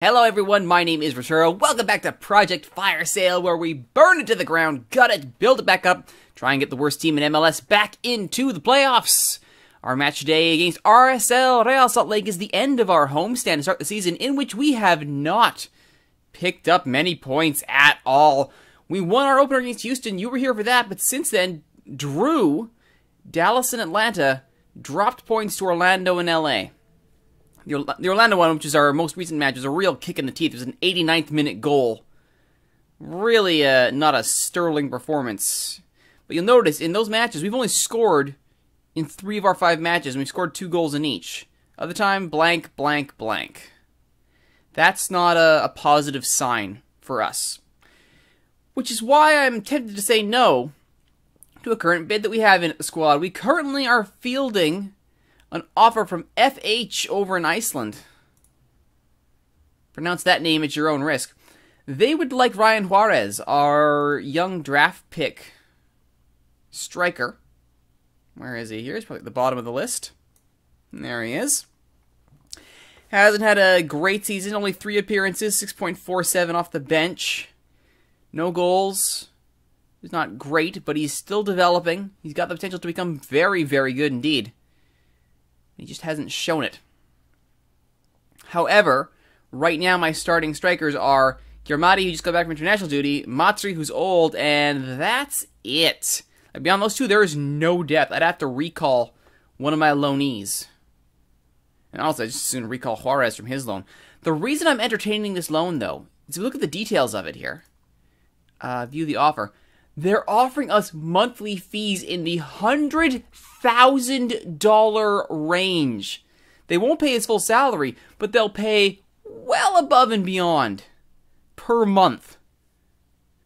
Hello everyone, my name is Roturo. Welcome back to Project Fire Sale, where we burn it to the ground, gut it, build it back up, try and get the worst team in MLS back into the playoffs. Our match today against RSL Real Salt Lake is the end of our homestand to start the season, in which we have not picked up many points at all. We won our opener against Houston, you were here for that, but since then, Drew, Dallas, and Atlanta dropped points to Orlando and LA. The Orlando one, which is our most recent match, was a real kick in the teeth. It was an 89th minute goal. Really not a sterling performance. But you'll notice, in those matches, we've only scored in 3 of our 5 matches, and we've scored 2 goals in each. Other time, blank, blank, blank. That's not a positive sign for us. Which is why I'm tempted to say no to a current bid that we have in the squad. We currently are fielding an offer from FH over in Iceland. Pronounce that name at your own risk. They would like Ryan Juarez, our young draft pick striker. Where is he? Here he's probably at the bottom of the list. And there he is. Hasn't had a great season, only 3 appearances, 6.47 off the bench. No goals. He's not great, but he's still developing. He's got the potential to become very, very good indeed. He just hasn't shown it. However, right now my starting strikers are Giamatti, who just got back from international duty, Matri, who's old, and that's it. Beyond those two, there is no depth. I'd have to recall one of my loanees. And also, I just as soon recall Juarez from his loan. The reason I'm entertaining this loan, though, is if you look at the details of it here. View the offer. They're offering us monthly fees in the $100,000 range. They won't pay his full salary, but they'll pay well above and beyond per month.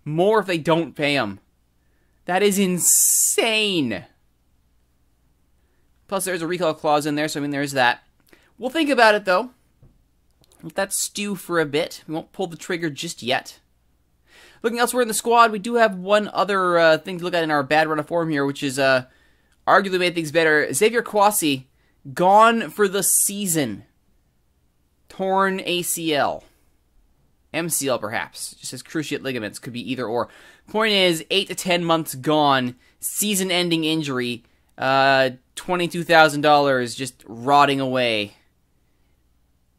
More if they don't pay him. That is insane. Plus, there's a recall clause in there, so I mean, there's that. We'll think about it, though. Let that stew for a bit. We won't pull the trigger just yet. Looking elsewhere in the squad, we do have one other thing to look at in our bad run of form here, which is arguably made things better. Xavier Kouassi, gone for the season. Torn ACL. MCL, perhaps. Just says cruciate ligaments. Could be either or. Point is, 8 to 10 months gone. Season-ending injury. $22,000 just rotting away.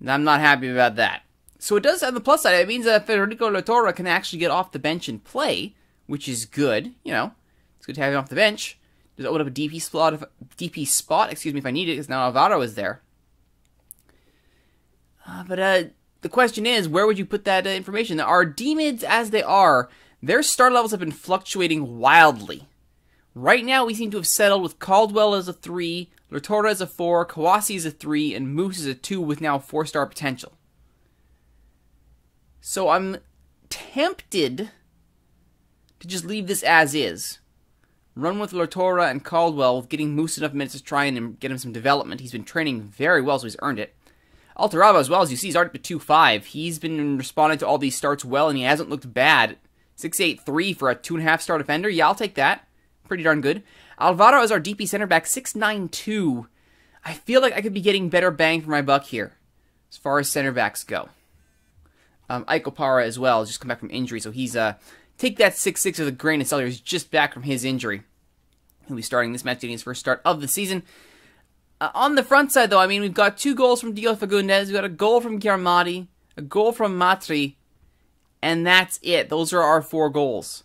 I'm not happy about that. So it does have the plus side. It means that Federico Latorre can actually get off the bench and play, which is good. You know, it's good to have him off the bench. Does open up a DP spot, excuse me, if I need it, because now Alvaro is there. But the question is, where would you put that information? Our D-mids, as they are, their star levels have been fluctuating wildly. Right now, we seem to have settled with Caldwell as a 3, Latorre as a 4, Kouassi as a 3, and Moose as a 2 with now 4-star potential. So I'm tempted to just leave this as is. Run with Latorre and Caldwell, with getting Moose enough minutes to try and get him some development. He's been training very well, so he's earned it. Altaraba, as well, as you see, he's already up to 2.5. He's been responding to all these starts well, and he hasn't looked bad. 6.83 for a 2.5-star defender. Yeah, I'll take that. Pretty darn good. Alvaro is our DP center back, 6.92. I feel like I could be getting better bang for my buck here, as far as center backs go. Ike Opara as well has just come back from injury, so he's take that 6.6 with a grain of salt. He's just back from his injury. He'll be starting this match, getting his first start of the season. On the front side, though, I mean, we've got 2 goals from Diego Fagundes, we've got a goal from Giamatti, a goal from Matri, and that's it. Those are our 4 goals.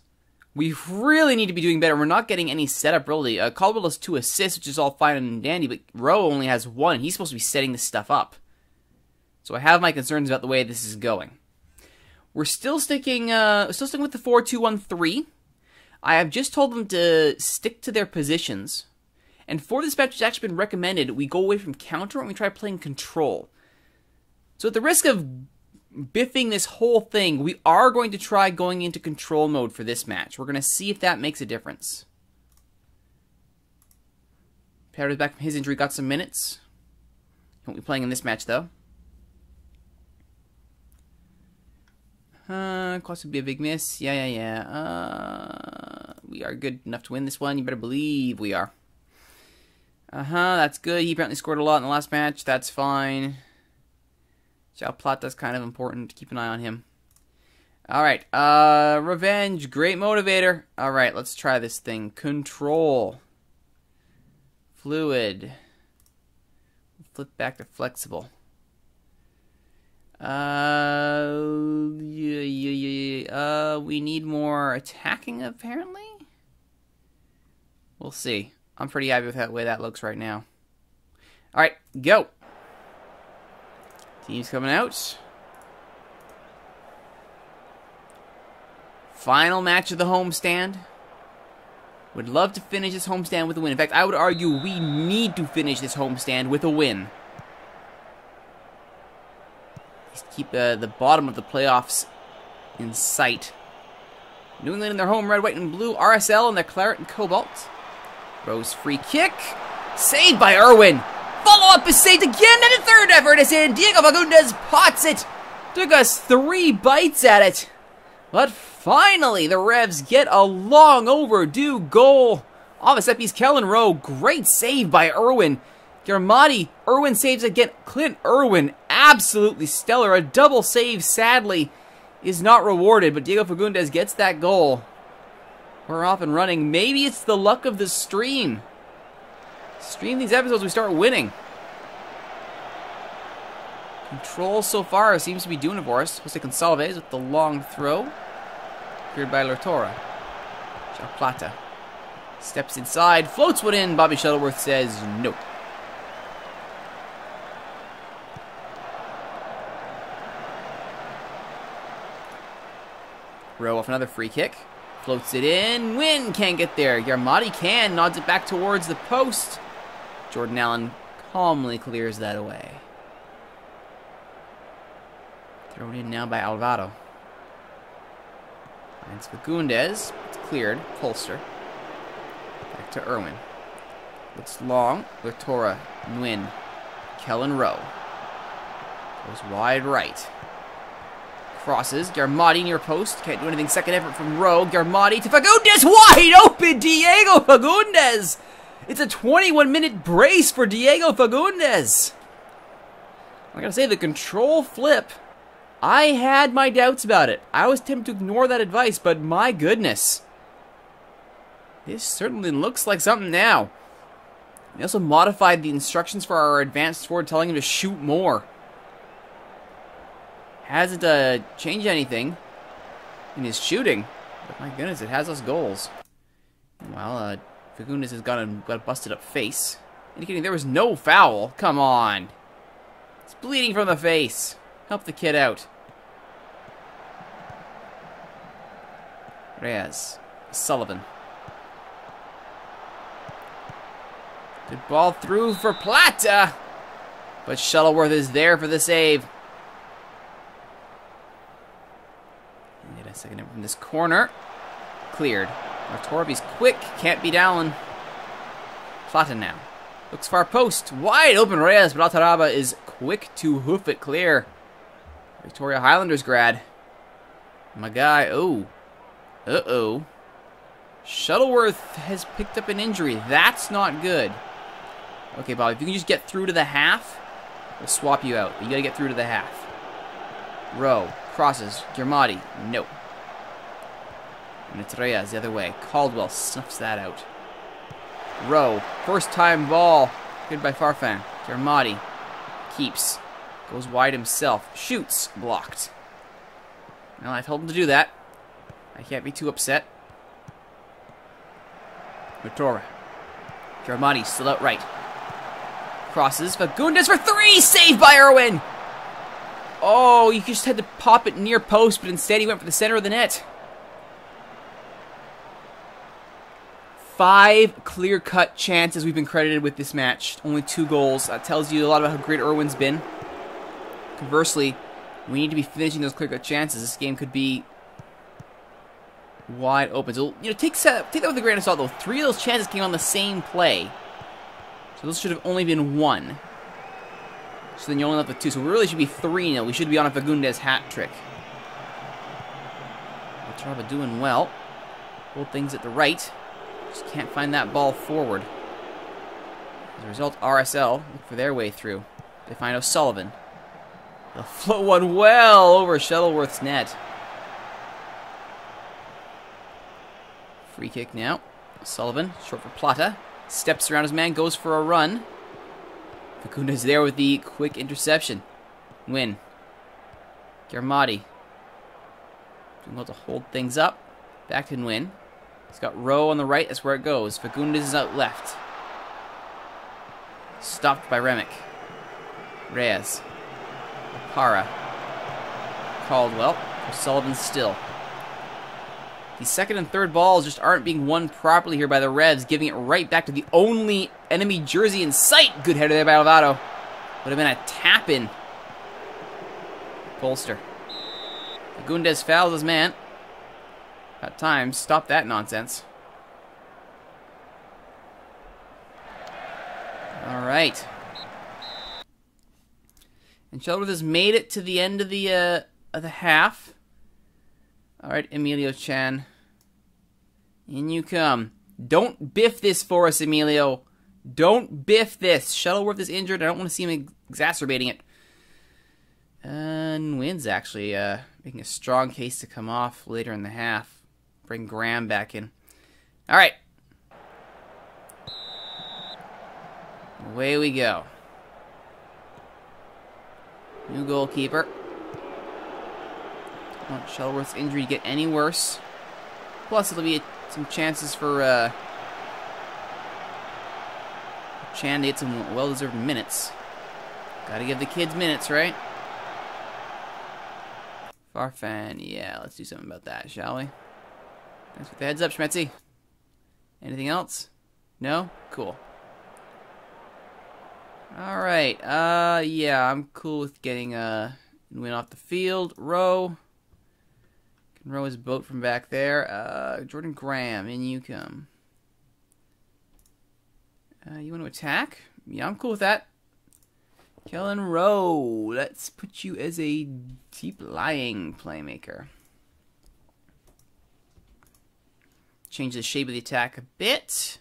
We really need to be doing better. We're not getting any setup, really. Caldwell has 2 assists, which is all fine and dandy, but Rowe only has 1. He's supposed to be setting this stuff up. So I have my concerns about the way this is going. We're still sticking with the 4-2-1-3. I have just told them to stick to their positions. And for this match, it's actually been recommended we go away from counter and we try playing control. So at the risk of biffing this whole thing, we are going to try going into control mode for this match. We're going to see if that makes a difference. Perez back from his injury, got some minutes. Won't be playing in this match, though. Cost would be a big miss. Yeah. We are good enough to win this one. You better believe we are. That's good. He apparently scored a lot in the last match. That's fine. João Plata's kind of important. Keep an eye on him. Alright, revenge. Great motivator. Alright, let's try this thing. Control. Fluid. Flip back to flexible. We need more attacking, apparently? We'll see. I'm pretty happy with the way that looks right now. Alright, go! Team's coming out. Final match of the homestand. Would love to finish this homestand with a win. In fact, I would argue we need to finish this homestand with a win. Just keep the bottom of the playoffs in sight. New England in their home, red, white, and blue. RSL in their claret and cobalt. Rose free kick. Saved by Irwin. Follow-up is saved again, and a third effort is in. Diego Fagundez pots it. Took us 3 bites at it. But finally, the Revs get a long overdue goal. Off a set piece, Kellen Rowe. Great save by Irwin. Garmati. Irwin saves again. Clint Irwin, absolutely stellar. A double save, sadly, is not rewarded, but Diego Fagundez gets that goal. We're off and running. Maybe it's the luck of the stream. Stream these episodes, we start winning. Control so far seems to be doing it for us. Jose Gonçalves with the long throw. Cleared by Lortora. João Plata steps inside, floats one in. Bobby Shuttleworth says no. Rowe off another free kick. Floats it in. Win can't get there. Garmati can. Nods it back towards the post. Jordan Allen calmly clears that away. Thrown in now by Alvaro. Finds Fagundez. It's cleared. Polster. Back to Irwin. Looks long. Lortora. Nguyen. Kellen Rowe. Goes wide right. Crosses. Garmati near post. Can't do anything. Second effort from Rowe. Garmati to Fagundez. Wide open. Diego Fagundez. It's a 21-minute brace for Diego Fagundez. I gotta say, the control flip, I had my doubts about it. I was tempted to ignore that advice, but my goodness. This certainly looks like something now. We also modified the instructions for our advanced forward, telling him to shoot more. Hasn't changed anything in his shooting, but my goodness, it has us goals. Meanwhile, Fagundez has got a busted up face, indicating there was no foul. Come on. It's bleeding from the face. Help the kid out. Reyes. Sullivan. Good ball through for Plata. But Shuttleworth is there for the save. And get a second in from this corner. Cleared. Torby's quick, can't beat Allen. Plata now. Looks far post. Wide open Reyes, but Altaraba is quick to hoof it clear. Victoria Highlanders grad. My guy, oh. Uh-oh. Shuttleworth has picked up an injury. That's not good. Okay, Bob, if you can just get through to the half, we'll swap you out. But you gotta get through to the half. Rowe. Crosses. Garmati. Nope. And it's Reyes the other way. Caldwell snuffs that out. Rowe. First time ball. Good by Farfan. Garmati. Keeps. Goes wide himself. Shoots. Blocked. Well, I told him to do that. I can't be too upset. Lortora. Garmati still out right. Crosses. Fagundez for 3! Saved by Irwin! Oh, you just had to pop it near post, but instead he went for the center of the net. 5 clear-cut chances we've been credited with this match. Only 2 goals. That tells you a lot about how great Irwin's been. Conversely, we need to be finishing those clear-cut chances. This game could be wide open. So, you know, take that with a grain of salt, though. 3 of those chances came on the same play. So those should have only been 1. So then you're only left with 2. So we really should be 3-0. We should be on a Fagundez hat trick. Altaraba doing well. Hold things at the right. Just can't find that ball forward. As a result, RSL look for their way through. They find O'Sullivan. He'll float one well over Shuttleworth's net. Free kick now. Sullivan, short for Plata. Steps around his man, goes for a run. Facundes there with the quick interception. Win. Garmati. Doing well to hold things up. Back to Nguyen. He's got Rowe on the right, that's where it goes. Facundes is out left. Stopped by Remick. Reyes. Para. Caldwell. Sullivan still. The second and third balls just aren't being won properly here by the Revs, giving it right back to the only enemy jersey in sight. Good header there by Alvaro. Would have been a tap-in. Polster. Facundes fouls his man. At times, stop that nonsense. Alright. And Shuttleworth has made it to the end of the half. Alright, Emilio Chan. In you come. Don't biff this for us, Emilio. Don't biff this. Shuttleworth is injured. I don't want to see him exacerbating it. And Nguyen's actually making a strong case to come off later in the half. Bring Graham back in. Alright. Away we go. New goalkeeper. Don't want Shuttleworth's injury to get any worse. Plus, it'll be some chances for Chan to get some well-deserved minutes. Gotta give the kids minutes, right? Farfan, yeah, let's do something about that, shall we? Thanks for the heads up, Schmetzi. Anything else? No? Cool. Alright, yeah, I'm cool with getting Nguyen off the field. Rowe. Can row his boat from back there. Jordan Graham, in you come. You want to attack? Yeah, I'm cool with that. Kellen Rowe, let's put you as a deep-lying playmaker. Change the shape of the attack a bit.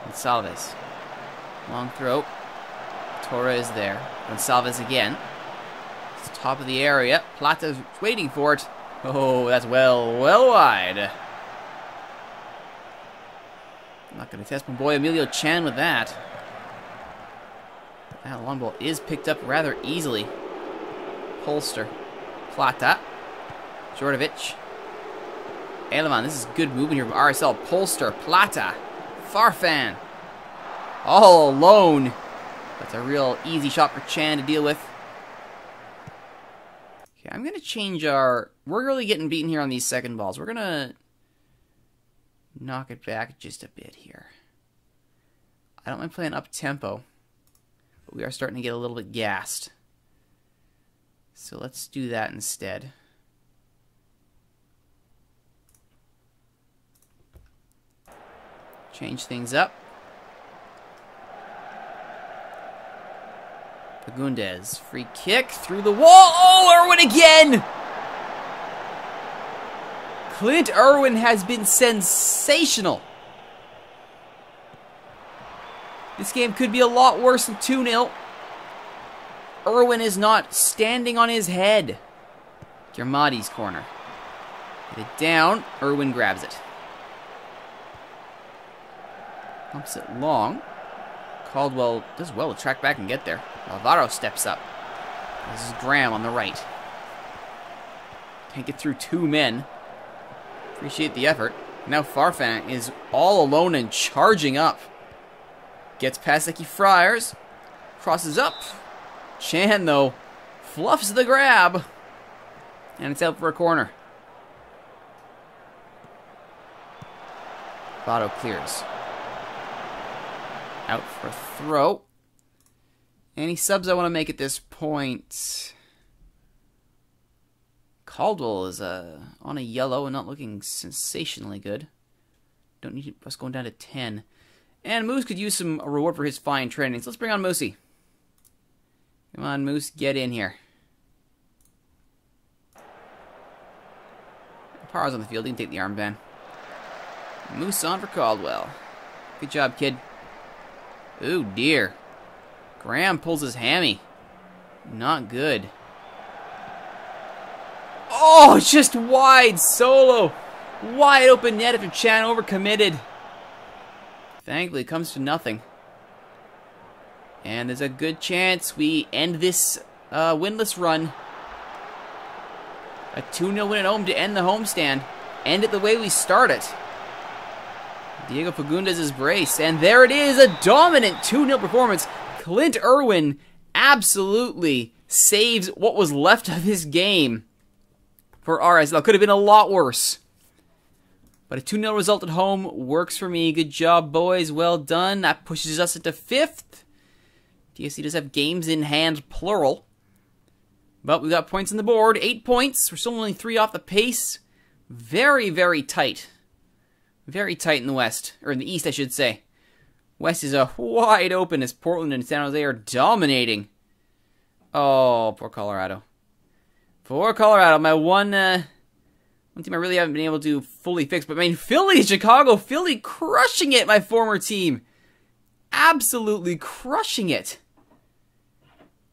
Gonçalves. Long throw. Torres there. Gonçalves again. It's top of the area. Plata's waiting for it. Oh, that's well wide. I'm not going to test my boy Emilio Chan with that. That long ball is picked up rather easily. Polster. Plata. Jordovic. Eleman, this is good movement here from RSL. Polster. Plata. Farfan. All alone. That's a real easy shot for Chan to deal with. Okay, I'm going to change our... We're really getting beaten here on these second balls. We're going to knock it back just a bit here. I don't mind playing up-tempo, but we are starting to get a little bit gassed. So let's do that instead. Change things up. Facundes, free kick through the wall. Oh, Irwin again! Clint Irwin has been sensational. This game could be a lot worse than 2-0. Irwin is not standing on his head. Garmati's corner. Get it down. Irwin grabs it. Pumps it long. Caldwell does well to track back and get there. Alvaro steps up. This is Graham on the right. Can't get through two men. Appreciate the effort. Now Farfan is all alone and charging up. Gets past Eki Friars. Crosses up. Chan, though, fluffs the grab. And it's out for a corner. Votto clears. Out for a throw. Any subs I want to make at this point? Caldwell is on a yellow and not looking sensationally good. Don't need us going down to 10. And Moose could use some reward for his fine training. So let's bring on Moosey. Come on, Moose, get in here. Parr's on the field. He can take the armband. Moose on for Caldwell. Good job, kid. Ooh, dear. Graham pulls his hammy. Not good. Oh, just wide. Solo. Wide open net after Chan overcommitted. Thankfully, it comes to nothing. And there's a good chance we end this winless run. A 2-0 win at home to end the homestand. End it the way we start it. Diego Fagundes' brace. And there it is, a dominant 2-0 performance. Clint Irwin absolutely saves what was left of this game for RSL. Could have been a lot worse. But a 2-0 result at home works for me. Good job, boys. Well done. That pushes us into 5th. TFC does have games in hand, plural. But we got points on the board. 8 points. We're still only 3 off the pace. Very, very tight. Very tight in the West. Or in the East, I should say. West is wide open as Portland and San Jose are dominating. Oh, poor Colorado. Poor Colorado. My one team I really haven't been able to fully fix. But I mean, Philly, Chicago. Philly crushing it, my former team. Absolutely crushing it.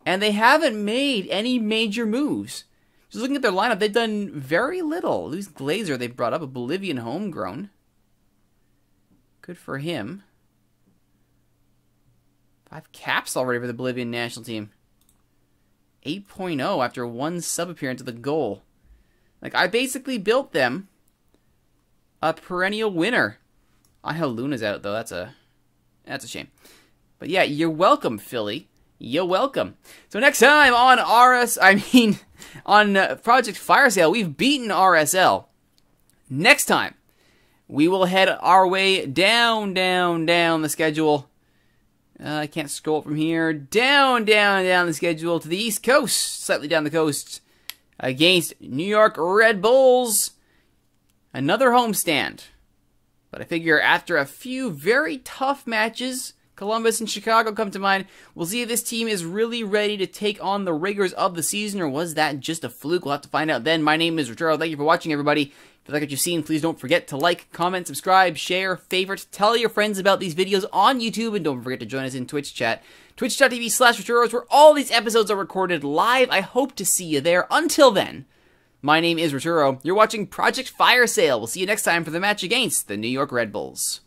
And they haven't made any major moves. Just looking at their lineup, they've done very little. Luis Glazer, they brought up, a Bolivian homegrown. Good for him. 5 caps already for the Bolivian national team. 8.0 after 1 sub appearance at the goal. Like, I basically built them a perennial winner. Angel Luna's out, though. That's a shame. But yeah, you're welcome, Philly. You're welcome. So next time on Project Fire Sale, we've beaten RSL. Next time, we will head our way down the schedule. I can't scroll from here. Down the schedule to the East Coast, slightly down the coast, against New York Red Bulls. Another homestand. But I figure after a few very tough matches, Columbus and Chicago come to mind, we'll see if this team is really ready to take on the rigors of the season, or was that just a fluke? We'll have to find out then. My name is Roturo. Thank you for watching, everybody. If you like what you've seen, please don't forget to like, comment, subscribe, share, favorite, tell your friends about these videos on YouTube, and don't forget to join us in Twitch chat. Twitch.tv/Roturos, where all these episodes are recorded live. I hope to see you there. Until then, my name is Roturo. You're watching Project Fire Sale. We'll see you next time for the match against the New York Red Bulls.